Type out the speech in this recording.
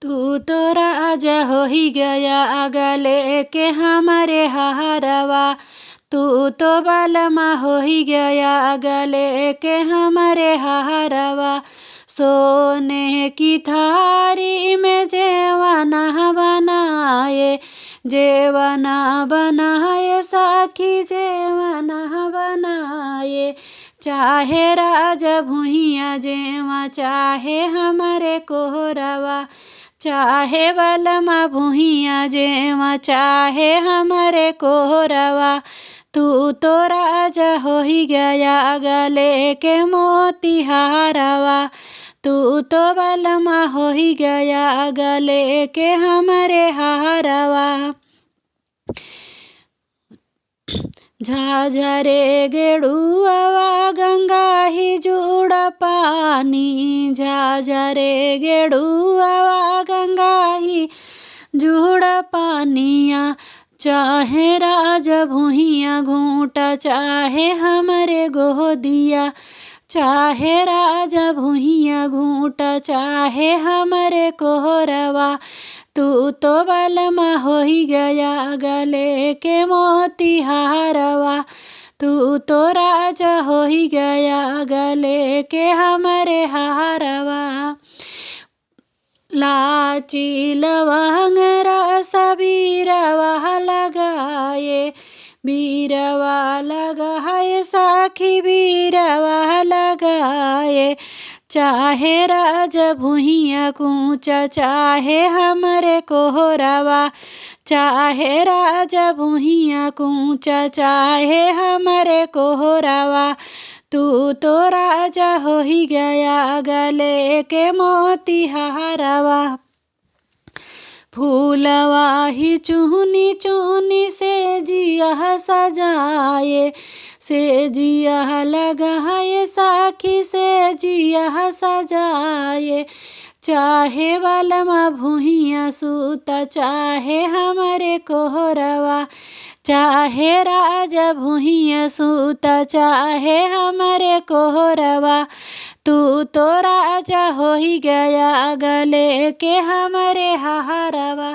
तू तो राजा हो ही गया गले के हमारे हारवा। तू तो बालमा हो ही गया गले के हमारे हारवा। सोने की थारी में जेवना बनाए, जेवना बनाए साखी जेवना बनाए। चाहे राजा भुइया जेवा चाहे हमारे कोहरवा, चाहे बालमा भुइया जेवा चाहे हमारे कोहरवा। तू तो राजा हो ही गया गले के मोतिहारवा। तू तो बालमा हो ही गया गले के हमारे हारवा। झाझरे गेड़ुआ गंगा ही जुड़ पानी, झाझरे गेड़ुआ गंगा ही जुड़ पानिया। चाहे राजा भुइया घूंटा चाहे हमारे गोदिया, चाहे राजा भुइया घूंटा चाहे हमारे कोहरवा। तू तो बालमा हो ही गया गले के मोतिहारवा। तू तो राजा हो ही गया गले के हमारे हारवा। लाची लवंग रस बीरवा लगाए, बीरवा लगाए साखी बीरवा लगाए। चाहे राजा भुइया कूचा चाहे हमारे कोहरवा, चाहे राजा भुइया कूचा चाहे हमारे कोहरवा। तू तो राजा हो ही गया गले के मोतिहारवा। फूलवा ही चुनी चुनी से जिया सजाए, से जिया लगाए साखी से जिया सजाए। चाहे बालमा भुइया सूता चाहे हमारे कोहरवा, चाहे राजा भुइया सूता चाहे हमारे कोहरवा। तू तो राजा हो ही गया गले के हमारे हारवा।